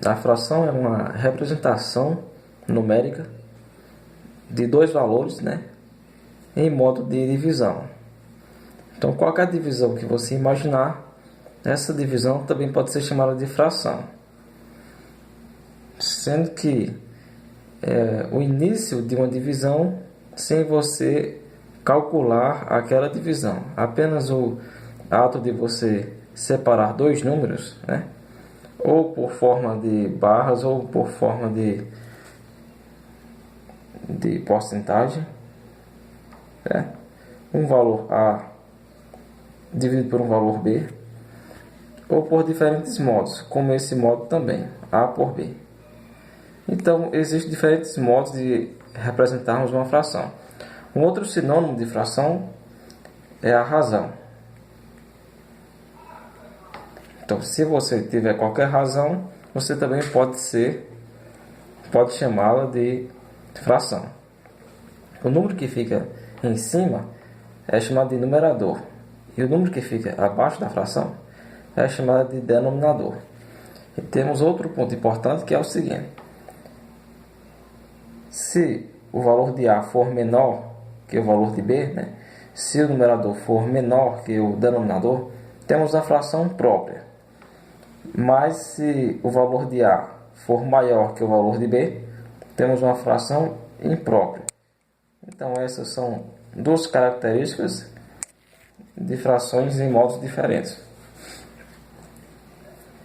A fração é uma representação numérica de dois valores, né, em modo de divisão. Então, qualquer divisão que você imaginar, essa divisão também pode ser chamada de fração. Sendo que o início de uma divisão sem você calcular aquela divisão. Apenas o ato de você separar dois números, né, ou por forma de barras ou por forma de porcentagem, né, um valor A dividido por um valor B, ou por diferentes modos, como esse modo também, A por B. Então, existem diferentes modos de representarmos uma fração. Um outro sinônimo de fração é a razão. Então, se você tiver qualquer razão, você também pode chamá-la de fração. O número que fica em cima é chamado de numerador, e o número que fica abaixo da fração é chamado de denominador. E temos outro ponto importante, que é o seguinte: se o valor de A for menor que o valor de B, né, se o numerador for menor que o denominador, temos a fração própria. Mas se o valor de A for maior que o valor de B, temos uma fração imprópria. Então, essas são duas características de frações em modos diferentes.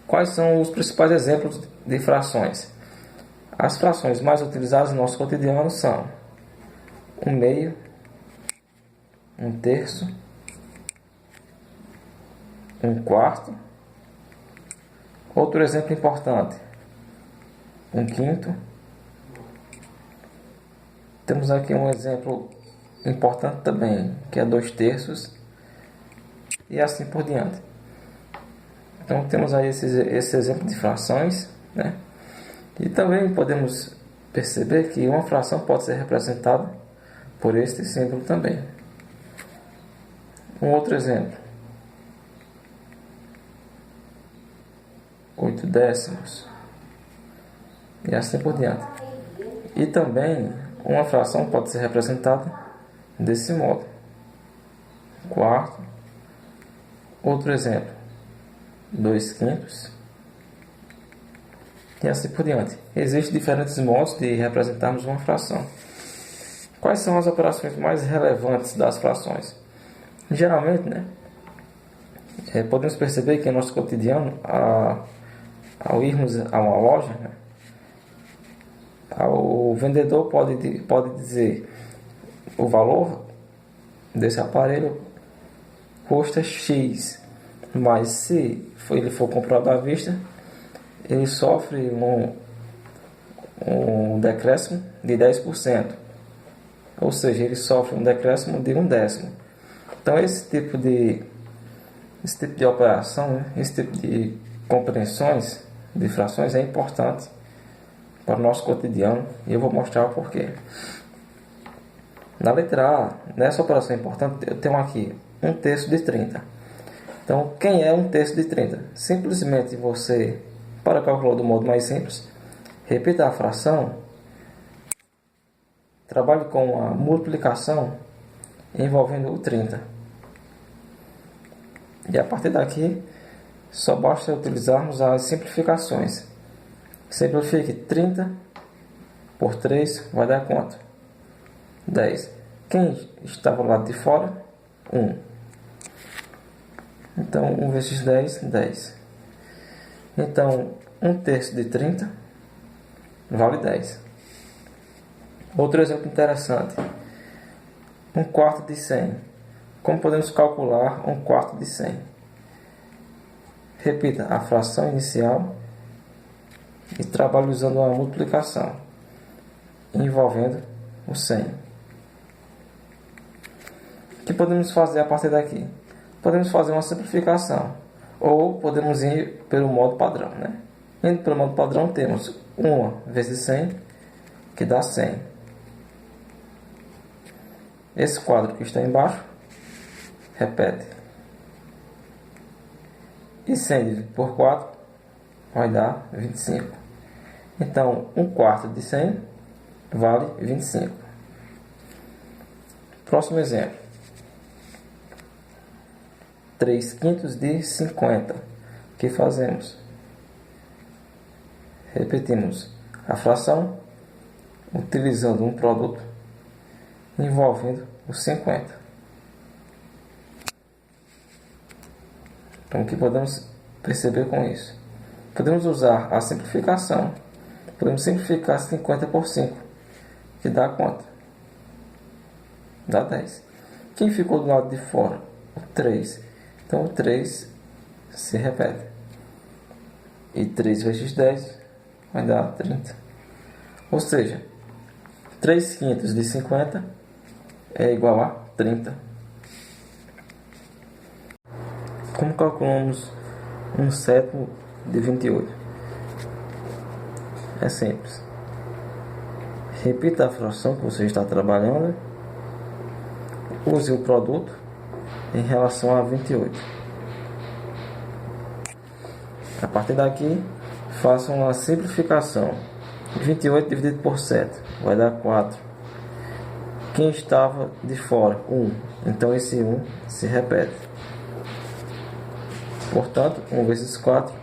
Quais são os principais exemplos de frações? As frações mais utilizadas no nosso cotidiano são 1/2, 1/3, 1/4. Outro exemplo importante, 1/5. Temos aqui um exemplo importante também, que é 2/3, e assim por diante. Então temos aí esse exemplo de frações, né? E também podemos perceber que uma fração pode ser representada por este símbolo também. Um outro exemplo, 8/10, e assim por diante. E também uma fração pode ser representada desse modo, 1/4. Outro exemplo, 2/5, e assim por diante. Existem diferentes modos de representarmos uma fração. Quais são as operações mais relevantes das frações? Geralmente, né, podemos perceber que em nosso cotidiano, ao irmos a uma loja, né, o vendedor pode dizer: o valor desse aparelho custa X, mas se ele for comprado à vista, ele sofre um decréscimo de 10%, ou seja, ele sofre um decréscimo de 1/10. Então, esse tipo de operação, né, esse tipo de compreensões de frações é importante para o nosso cotidiano, e eu vou mostrar o porquê. Na letra A, nessa operação importante, eu tenho aqui 1/3 de 30. Então, quem é 1/3 de 30? Simplesmente você, para calcular do modo mais simples, repita a fração, trabalhe com a multiplicação envolvendo o 30. E a partir daqui, só basta utilizarmos as simplificações. Simplifique 30 por 3, vai dar quanto? 10. Quem estava do lado de fora? 1. Então, 1 vezes 10, 10. Então, 1/3 de 30 vale 10. Outro exemplo interessante, 1/4 de 100. Como podemos calcular 1/4 de 100? Repita a fração inicial e trabalhe usando uma multiplicação envolvendo o 100. O que podemos fazer a partir daqui? Podemos fazer uma simplificação, ou podemos ir pelo modo padrão, né? Indo pelo modo padrão, temos 1 vezes 100, que dá 100. Esse quadro que está embaixo, repete. E 100 dividido por 4 vai dar 25. Então, 1/4 de 100 vale 25. Próximo exemplo. 3/5 de 50. O que fazemos? Repetimos a fração utilizando um produto envolvendo os 50. Então, o que podemos perceber com isso? Podemos usar a simplificação. Podemos simplificar 50 por 5, que dá quanto? Dá 10. Quem ficou do lado de fora? O 3. Então, o 3 se repete. E 3 vezes 10 vai dar 30. Ou seja, 3/5 de 50 é igual a 30. Como calculamos 1/7 de 28? É simples. Repita a fração que você está trabalhando. Use o produto em relação a 28. A partir daqui, faça uma simplificação. 28 dividido por 7 vai dar 4. Quem estava de fora? 1. Então esse 1 se repete. Portanto, 1 vezes 4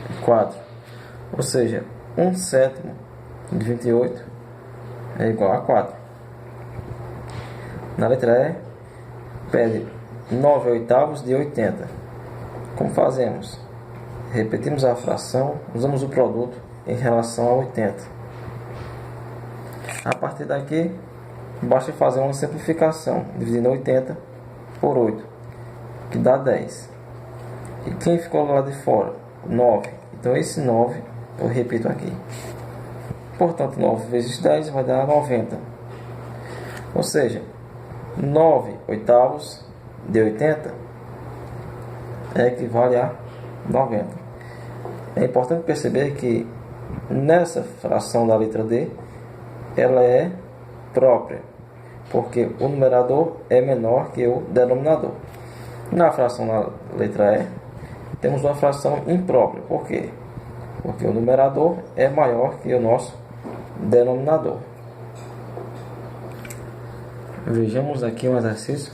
é 4. Ou seja, 1/7 de 28 é igual a 4. Na letra E, pede 9/8 de 80. Como fazemos? Repetimos a fração, usamos o produto em relação a 80. A partir daqui, basta fazer uma simplificação, dividindo 80 por 8, que dá 10. E quem ficou lá de fora? 9. Então esse 9 eu repito aqui. Portanto, 9 vezes 10 vai dar 90. Ou seja, 9/8 de 80 equivale a 90. É importante perceber que nessa fração da letra D, ela é própria, porque o numerador é menor que o denominador. Na fração da letra E, temos uma fração imprópria. Por quê? Porque o numerador é maior que o nosso denominador. Vejamos aqui um exercício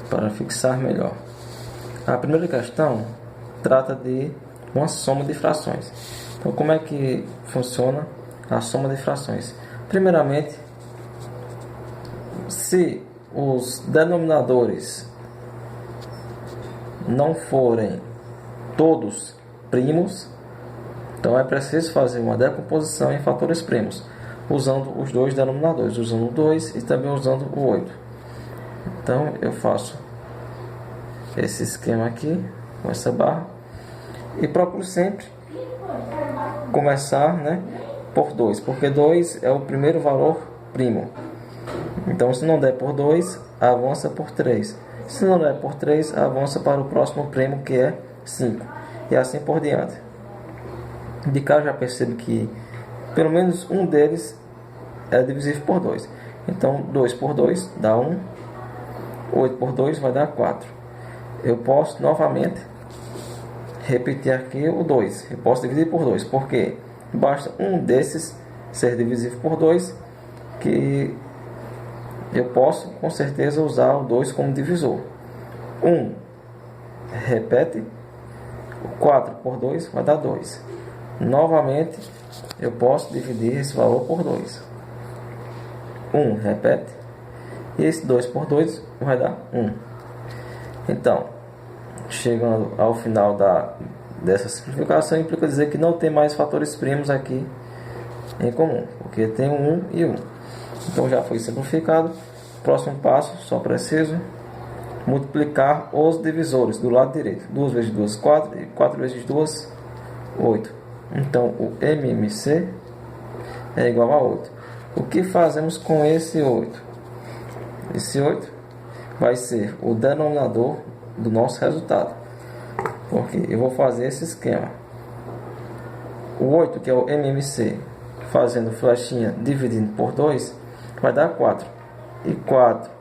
para fixar melhor. A primeira questão trata de uma soma de frações. Então, como é que funciona a soma de frações? Primeiramente, se os denominadores não forem todos primos, então é preciso fazer uma decomposição em fatores primos, usando os dois denominadores, usando o 2 e também usando o 8. Então eu faço esse esquema aqui, com essa barra, e procuro sempre começar, por 2, porque 2 é o primeiro valor primo. Então, se não der por 2, avança por 3. Se não der por 3, avança para o próximo primo, que é 5. E assim por diante. De cá já percebo que pelo menos um deles é divisível por 2. Então, 2 por 2 dá 1. 8 por 2 vai dar 4. Eu posso novamente repetir aqui o 2. Eu posso dividir por 2. Porque basta um desses ser divisível por 2, que eu posso com certeza usar o 2 como divisor. 1 repete. 4 por 2 vai dar 2. Novamente, eu posso dividir esse valor por 2. 1 repete. E esse 2 por 2 vai dar 1. Então, chegando ao final dessa simplificação, implica dizer que não tem mais fatores primos aqui em comum, porque tem um 1 e 1. Então já foi simplificado. Próximo passo, só preciso multiplicar os divisores do lado direito. 2 vezes 2, 4. E 4 vezes 2, 8. Então o MMC é igual a 8. O que fazemos com esse 8? Esse 8 vai ser o denominador do nosso resultado. Porque eu vou fazer esse esquema. O 8, que é o MMC, fazendo flechinha dividindo por 2, vai dar 4. E 4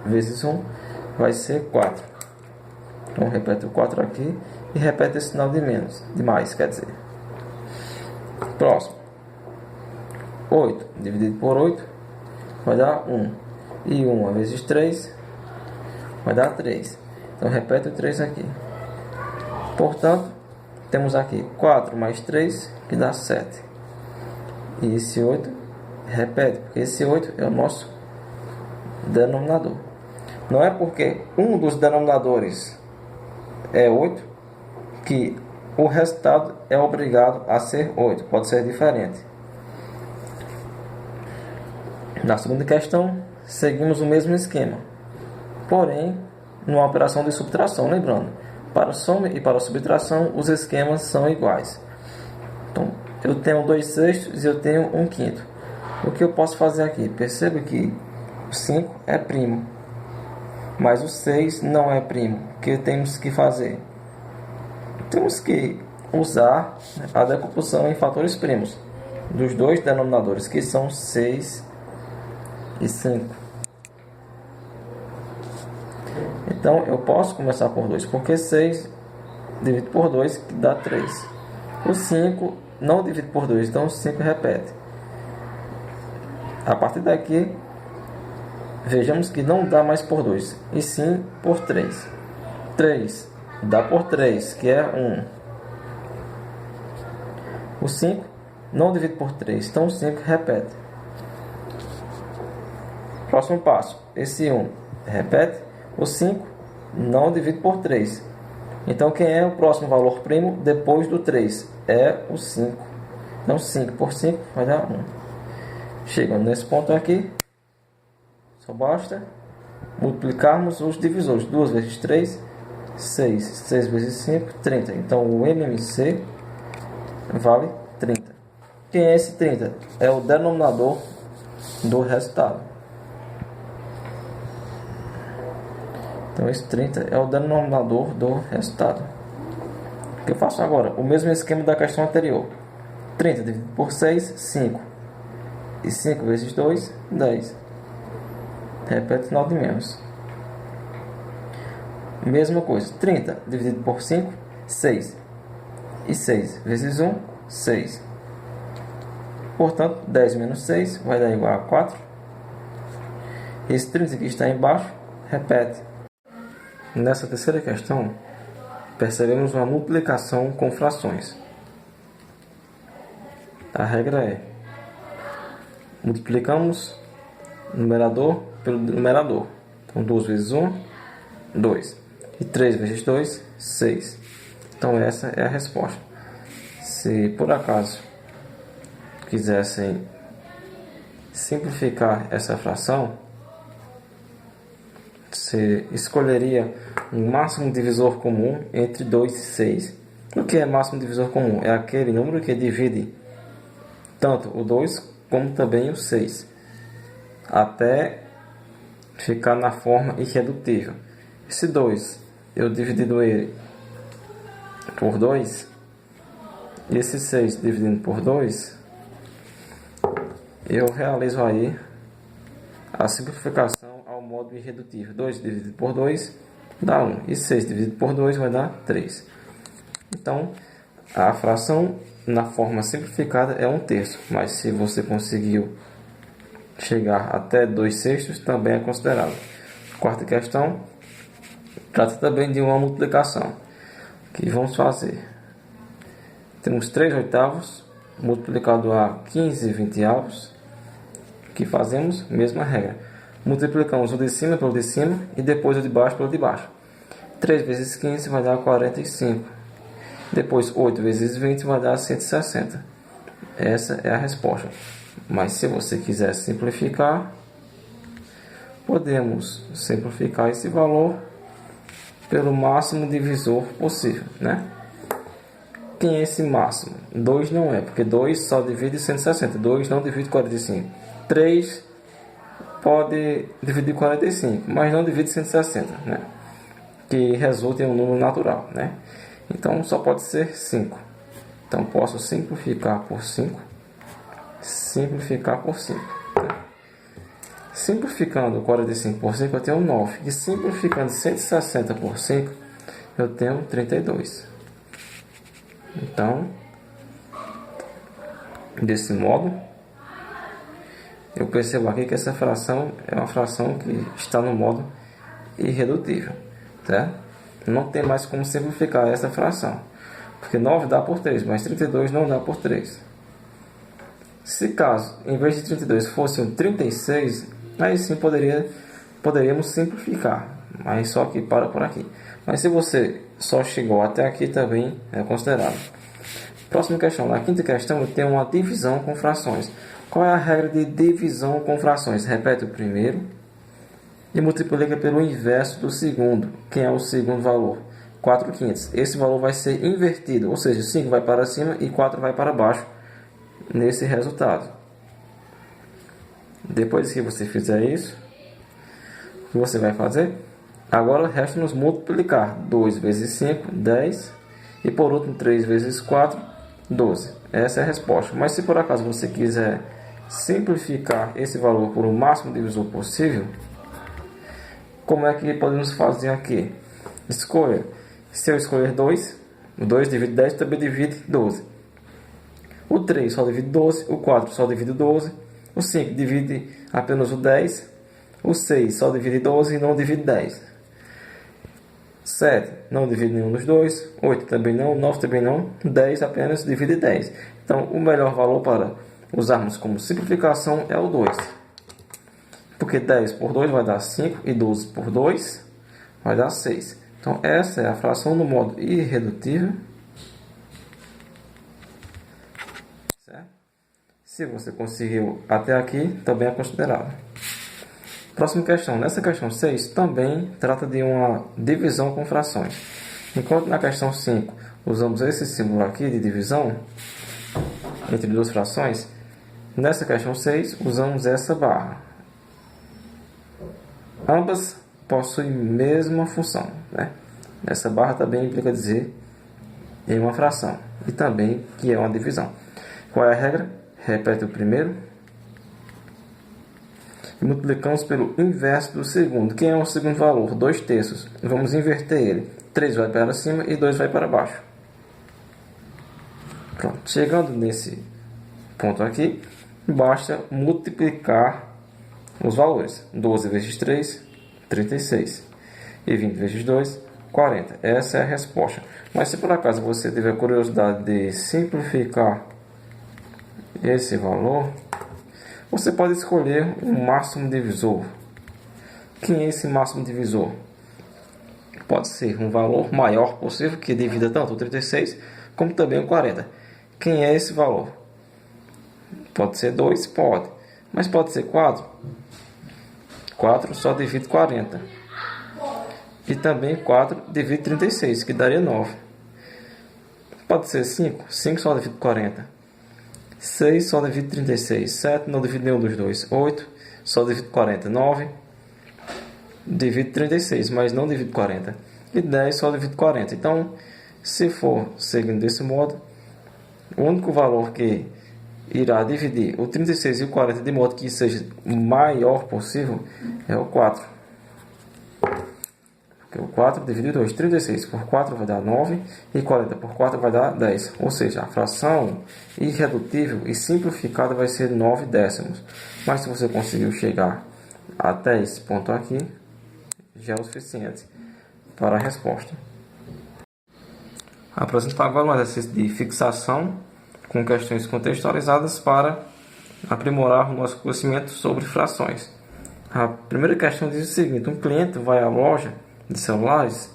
vezes 1 vai ser 4. Então repete o 4 aqui e repete esse sinal de menos, de mais, quer dizer. Próximo. 8 dividido por 8 vai dar 1. E 1 vezes 3 vai dar 3. Então repete o 3 aqui. Portanto, temos aqui 4 mais 3 que dá 7. E esse 8 repete, porque esse 8 é o nosso denominador. Não é porque um dos denominadores é 8 que o resultado é obrigado a ser 8. Pode ser diferente. Na segunda questão, seguimos o mesmo esquema. Porém, numa operação de subtração. Lembrando, para a soma e para a subtração, os esquemas são iguais. Então, eu tenho 2/6 e eu tenho 1/5. O que eu posso fazer aqui? Perceba que o 5 é primo, mas o 6 não é primo. O que temos que fazer? Temos que usar a decomposição em fatores primos dos dois denominadores, que são 6 e 5. Então, eu posso começar por 2, porque 6 dividido por 2 que dá 3. O 5 não divide por 2, então o 5 repete. A partir daqui, vejamos que não dá mais por 2, e sim por 3. 3 dá por 3, que é 1. O 5 não divide por 3, então o 5 repete. Próximo passo, esse 1 repete, o 5 não divide por 3. Então, quem é o próximo valor primo depois do 3? É o 5. Então, 5 por 5 vai dar 1. Chegando nesse ponto aqui, só basta multiplicarmos os divisores. 2 vezes 3, 6. 6 vezes 5, 30. Então, o MMC vale 30. Quem é esse 30? É o denominador do resultado. Então, esse 30 é o denominador do resultado. O que eu faço agora? O mesmo esquema da questão anterior. 30 dividido por 6, 5. E 5 vezes 2, 10. Repete o sinal de menos. Mesma coisa. 30 dividido por 5, 6. E 6 vezes 1, 6. Portanto, 10 menos 6 vai dar igual a 4. Esse 30 que está embaixo, repete. Nessa terceira questão, percebemos uma multiplicação com frações. A regra é: multiplicamos numerador pelo numerador. Então, 2 vezes 1, 2. E 3 vezes 2, 6. Então, essa é a resposta. Se por acaso quisessem simplificar essa fração, você escolheria um máximo divisor comum entre 2 e 6. O que é máximo divisor comum? É aquele número que divide tanto o 2 como também o 6, até ficar na forma irredutível. Esse 2, eu dividindo ele por 2, e esse 6 dividindo por 2, eu realizo aí a simplificação ao modo irredutível. 2 dividido por 2 dá 1. E 6 dividido por 2 vai dar 3. Então, a fração na forma simplificada é 1/3. Mas se você conseguiu chegar até 2/6, também é considerado. Quarta questão. Trata também de uma multiplicação. O que vamos fazer? Temos 3/8 multiplicado a 15/20. O que fazemos? Mesma regra. Multiplicamos o de cima pelo de cima e depois o de baixo pelo de baixo. 3 vezes 15 vai dar 45. Depois 8 vezes 20 vai dar 160. Essa é a resposta. Mas se você quiser simplificar, podemos simplificar esse valor pelo máximo divisor possível, né? Quem é esse máximo? 2 não é, porque 2 só divide 160. 2 não divide 45. 3 pode dividir 45, mas não divide 160, né? Que resulta em um número natural, né? Então só pode ser 5. Então posso simplificar por 5. Simplificar por 5. Né? Simplificando 45 por 5 eu tenho 9. E simplificando 160 por 5 eu tenho 32. Então desse modo, eu percebo aqui que essa fração é uma fração que está no modo irredutível, certo? Não tem mais como simplificar essa fração, porque 9 dá por 3, mas 32 não dá por 3. Se caso, em vez de 32 fosse um 36, aí sim poderíamos simplificar, mas só que para por aqui. Mas se você só chegou até aqui, também é considerado. Próxima questão. Na quinta questão, eu tenho uma divisão com frações. Qual é a regra de divisão com frações? Repete o primeiro e multiplica pelo inverso do segundo. Quem é o segundo valor? 4/500. Esse valor vai ser invertido, ou seja, 5 vai para cima e 4 vai para baixo nesse resultado. Depois que você fizer isso, o que você vai fazer? Agora resta-nos multiplicar. 2 vezes 5, 10. E por último, 3 vezes 4, 12. Essa é a resposta. Mas se por acaso você quiser simplificar esse valor por o máximo divisor possível, como é que podemos fazer aqui? Escolha. Se eu escolher 2, o 2 divide 10, também divide 12. O 3 só divide 12, o 4 só divide 12, o 5 divide apenas o 10, o 6 só divide 12 e não divide 10. 7 não divide nenhum dos dois, 8 também não, 9 também não, 10 apenas divide 10. Então, o melhor valor para usarmos como simplificação é o 2. Porque 10 por 2 vai dar 5 e 12 por 2 vai dar 6. Então, essa é a fração no modo irredutível. Certo? Se você conseguiu até aqui, também é considerado. Próxima questão. Nessa questão 6 também trata de uma divisão com frações. Enquanto na questão 5 usamos esse símbolo aqui de divisão entre duas frações, nessa questão 6 usamos essa barra. Ambas possuem mesma função, né? Essa barra também implica dizer em uma fração e também que é uma divisão. Qual é a regra? Repete o primeiro e multiplicamos pelo inverso do segundo. Quem é o segundo valor? 2/3. Vamos inverter ele. 3 vai para cima e 2 vai para baixo. Pronto. Chegando nesse ponto aqui, basta multiplicar os valores. 12 vezes 3, 36. E 20 vezes 2, 40. Essa é a resposta. Mas se por acaso você tiver curiosidade de simplificar esse valor, você pode escolher um máximo divisor. Quem é esse máximo divisor? Pode ser um valor maior possível, que divida tanto o 36 como também o 40. Quem é esse valor? Pode ser 2? Pode. Mas pode ser 4? 4 só divide 40. E também 4 divide 36, que daria 9. Pode ser 5? 5 só divide 40. 6 só divide 36. 7 não divide nenhum dos dois. 8 só divide 40. 9 divide 36, mas não divide 40. E 10 só divide 40. Então, se for seguindo desse modo, o único valor que irá dividir o 36 e o 40 de modo que seja o maior possível é o 4. Porque o 4 divide 2. 36 por 4 vai dar 9 e 40 por 4 vai dar 10. Ou seja, a fração irredutível e simplificada vai ser 9 décimos. Mas se você conseguiu chegar até esse ponto aqui, já é o suficiente para a resposta. Apresentar agora um exercício de fixação com questões contextualizadas para aprimorar o nosso conhecimento sobre frações. A primeira questão diz o seguinte: um cliente vai à loja de celulares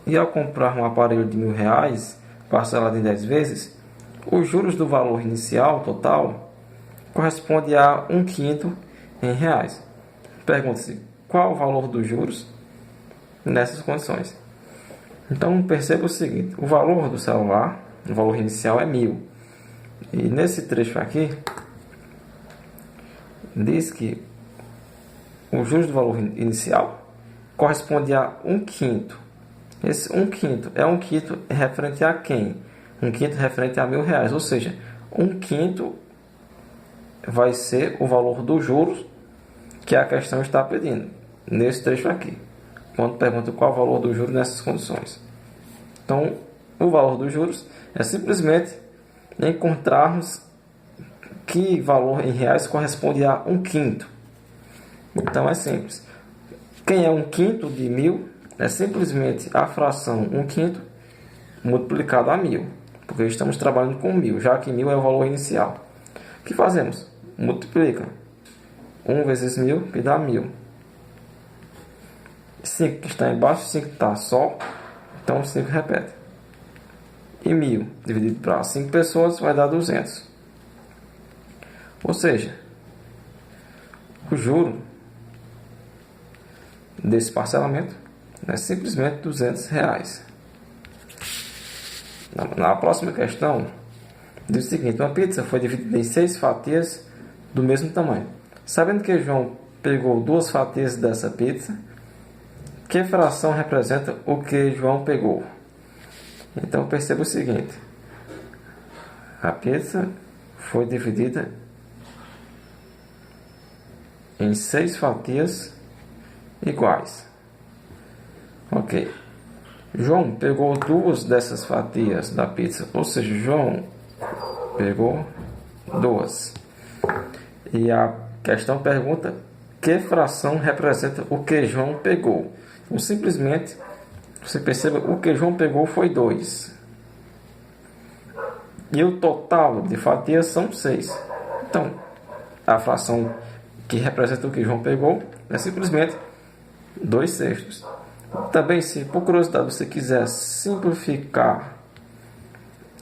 e ao comprar um aparelho de R$1.000 parcelado em 10 vezes, os juros do valor inicial total corresponde a 1/5 em reais. Pergunta-se qual o valor dos juros nessas condições. Então perceba o seguinte: o valor do celular, o valor inicial é 1.000. E nesse trecho aqui diz que os juros do valor inicial corresponde a 1/5. Esse 1/5 é 1/5 referente a quem? 1/5 referente a R$1.000, ou seja, 1/5 vai ser o valor dos juros que a questão está pedindo, nesse trecho aqui, quando pergunta qual o valor dos juros nessas condições. Então, o valor dos juros é simplesmente encontrarmos que valor em reais corresponde a 1/5? Então é simples. Quem é 1/5 de 1000? É simplesmente a fração 1/5 multiplicado a 1000, porque estamos trabalhando com 1000, já que 1000 é o valor inicial. O que fazemos? Multiplica 1 vezes 1000, que dá 1000. 5 que está embaixo, 5 está só, então 5 repete. E 1000 dividido para 5 pessoas vai dar 200. Ou seja, o juro desse parcelamento é simplesmente R$ 200. Na próxima questão, diz o seguinte: uma pizza foi dividida em 6 fatias do mesmo tamanho. Sabendo que João pegou 2 fatias dessa pizza, que fração representa o que João pegou? Então perceba o seguinte: a pizza foi dividida em 6 fatias iguais. Ok. João pegou 2 dessas fatias da pizza, ou seja, João pegou 2. E a questão pergunta: que fração representa o que João pegou? Então, simplesmente, você perceba, o que João pegou foi 2. E o total de fatias são 6. Então, a fração que representa o que João pegou é simplesmente 2/6. Também, se por curiosidade você quiser simplificar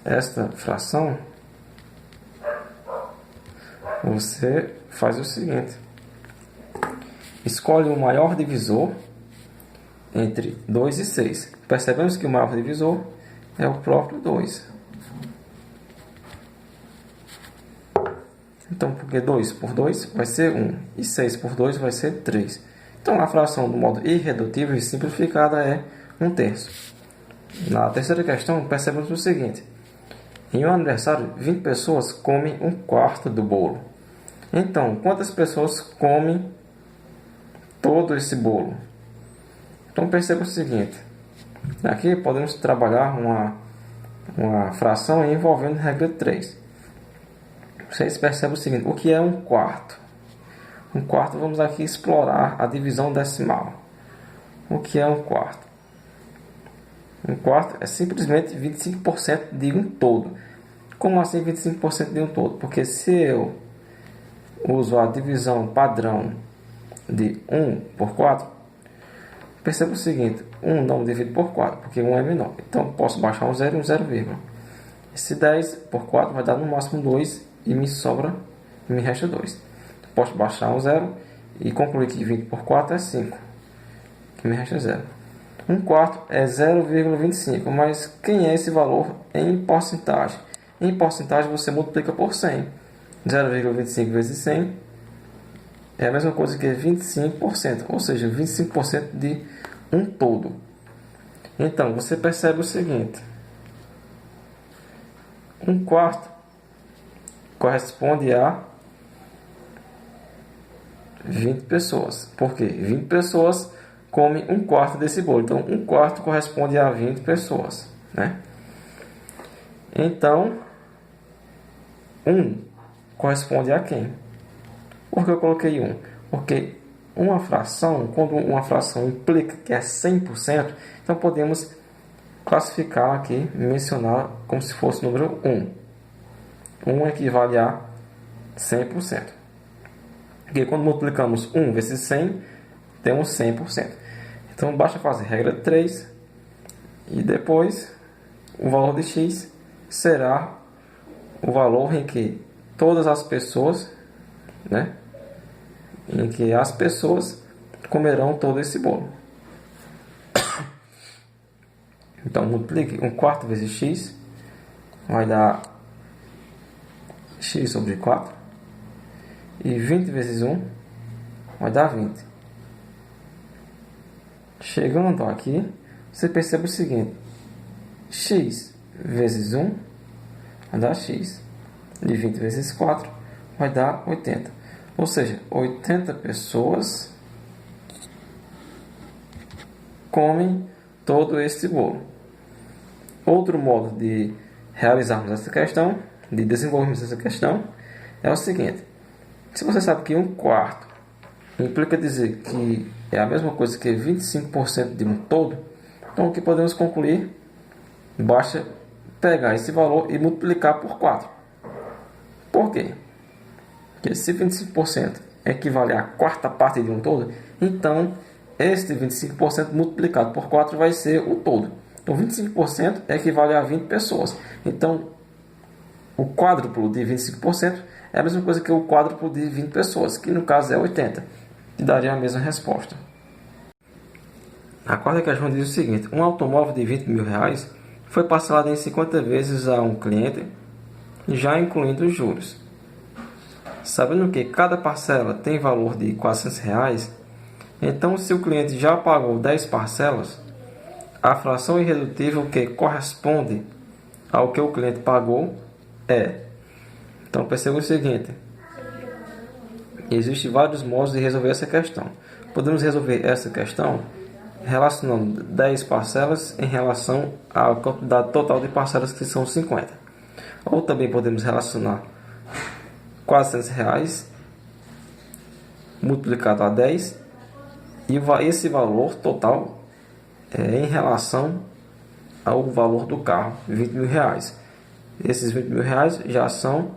esta fração, você faz o seguinte: escolhe o maior divisor entre 2 e 6. Percebemos que o maior divisor é o próprio 2. Então, porque 2 por 2 vai ser 1 e 6 por 2 vai ser 3. Então, a fração do modo irredutível e simplificada é 1/3. Na terceira questão, percebemos o seguinte: em um aniversário, 20 pessoas comem 1/4 do bolo. Então, quantas pessoas comem todo esse bolo? Então, perceba o seguinte: aqui podemos trabalhar uma fração envolvendo regra 3. Vocês percebem o seguinte: o que é 1/4? 1/4, vamos aqui explorar a divisão decimal. O que é 1/4? 1/4 é simplesmente 25% de um todo. Como assim 25% de um todo? Porque se eu uso a divisão padrão de 1 por 4, perceba o seguinte: 1 não divide por 4, porque 1 é menor. Então, posso baixar um 0 e um 0, esse 10 por 4 vai dar no máximo 2 e me resta 2. Posso baixar um 0 e concluir que 20 por 4 é 5, que me resta 0. 1/4 é 0,25, mas quem é esse valor em porcentagem? Em porcentagem você multiplica por 100. 0,25 vezes 100 é a mesma coisa que 25%, ou seja, 25% de um todo. Então, você percebe o seguinte: 1/4 corresponde a 20 pessoas. Por quê? 20 pessoas comem 1/4 desse bolo. Então, 1/4 corresponde a 20 pessoas, né? Então, 1 corresponde a quem? Por que eu coloquei 1? Porque uma fração, quando uma fração implica que é 100%, então podemos classificar aqui, mencionar como se fosse o número 1. 1 equivale a 100%. Porque quando multiplicamos 1 vezes 100, temos 100%. Então, basta fazer regra 3 e depois o valor de x será o valor em que todas as pessoas, né, em que as pessoas comerão todo esse bolo. Então, multiplique 1/4 vezes x, vai dar x sobre 4. E 20 vezes 1 vai dar 20. Chegando aqui, você percebe o seguinte: x vezes 1 vai dar x. E 20 vezes 4 vai dar 80. Ou seja, 80 pessoas comem todo este bolo. Outro modo de realizarmos essa questão, de desenvolvermos essa questão, é o seguinte: se você sabe que 1/4 implica dizer que é a mesma coisa que 25% de um todo, então o que podemos concluir? Basta pegar esse valor e multiplicar por 4. Por quê? Porque se 25% equivale à quarta parte de um todo, então este 25% multiplicado por 4 vai ser o todo. Então 25% equivale a 20 pessoas. Então o quádruplo de 25% é a mesma coisa que o quádruplo de 20 pessoas, que no caso é 80, que daria a mesma resposta. A quarta questão diz o seguinte: um automóvel de 20 mil reais foi parcelado em 50 vezes a um cliente, já incluindo os juros. Sabendo que cada parcela tem valor de R$ 400 reais, então se o cliente já pagou 10 parcelas, a fração irredutível que corresponde ao que o cliente pagou é. Então perceba o seguinte: existem vários modos de resolver essa questão. Podemos resolver essa questão relacionando 10 parcelas em relação à quantidade total de parcelas, que são 50. Ou também podemos relacionar R$ 400 reais multiplicado a 10 e esse valor total em relação ao valor do carro, 20 mil reais. Esses 20 mil reais já são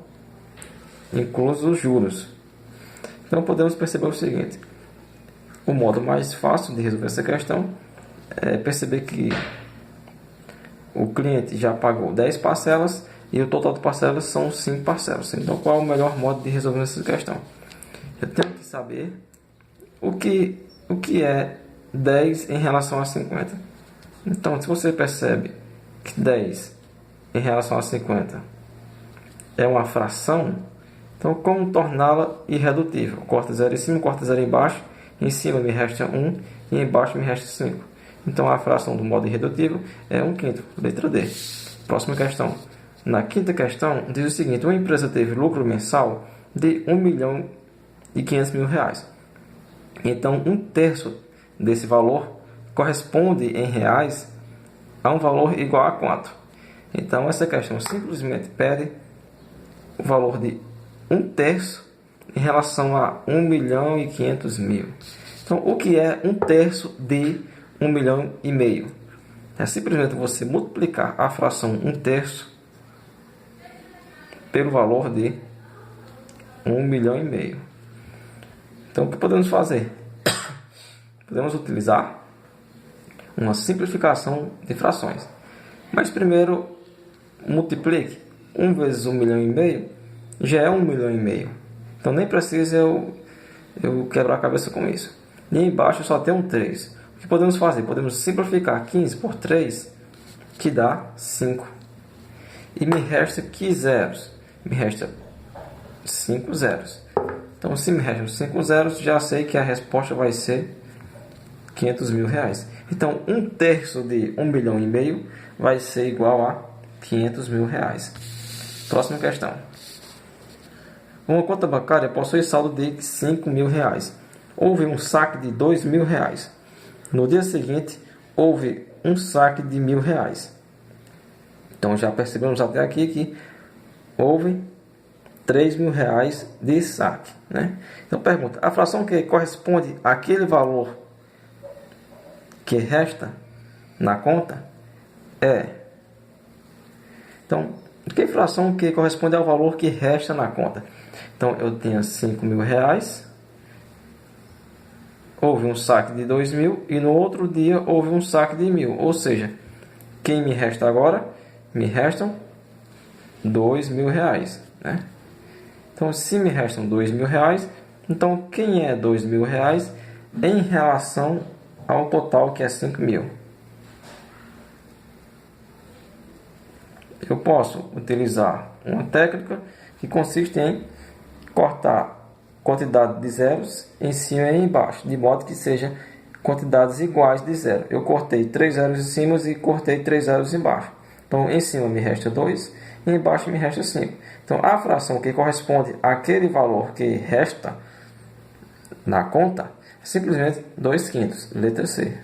inclusos os juros. Então podemos perceber o seguinte: o modo mais fácil de resolver essa questão é perceber que o cliente já pagou 10 parcelas e o total de parcelas são 5 parcelas. Então qual é o melhor modo de resolver essa questão? Eu tenho que saber o que é 10 em relação a 50. Então, se você percebe que 10 em relação a 50 é uma fração, então como torná-la irredutível? Corta 0 em cima, corta 0 embaixo. Em cima me resta 1 e embaixo me resta 5. Então a fração do modo irredutível é 1/5, letra D. Próxima questão. Na quinta questão diz o seguinte: uma empresa teve lucro mensal de R$ 1.500.000 reais. Então 1/3 desse valor corresponde em reais a um valor igual a quanto? Então essa questão simplesmente pede o valor de 1/3 em relação a 1.500.000. Então o que é 1/3 de 1,5 milhão? É simplesmente você multiplicar a fração 1/3 pelo valor de 1,5 milhão. Então o que podemos fazer? Podemos utilizar uma simplificação de frações. Mas primeiro multiplique 1 vezes 1,5 milhão já é 1,5 milhão. Então nem precisa eu quebrar a cabeça com isso. E embaixo só tem um 3. O que podemos fazer? Podemos simplificar 15 por 3, que dá 5. E me resta que zeros? Me resta 5 zeros. Então se me restam 5 zeros, já sei que a resposta vai ser 500 mil reais. Então 1/3 de 1,5 milhão vai ser igual a 500 mil reais. Próxima questão. Uma conta bancária possui saldo de 5 mil reais. Houve um saque de 2 mil reais. No dia seguinte, houve um saque de 1.000 reais. Então já percebemos até aqui que houve 3 mil reais de saque, né? Então pergunta: a fração que corresponde àquele valor que resta na conta é. Então, que fração que corresponde ao valor que resta na conta? Então eu tenho 5 mil reais, houve um saque de 2 mil e no outro dia houve um saque de 1.000. Ou seja, quem me resta agora? Me restam 2 mil reais, né? Então se me restam 2 mil reais, então quem é 2 mil reais em relação ao total, que é 5 mil? Eu posso utilizar uma técnica que consiste em cortar quantidade de zeros em cima e embaixo, de modo que seja quantidades iguais de zero. Eu cortei 3 zeros em cima e cortei 3 zeros embaixo. Então em cima me resta 2 e embaixo me resta 5. Então a fração que corresponde àquele valor que resta na conta é simplesmente 2/5, letra C.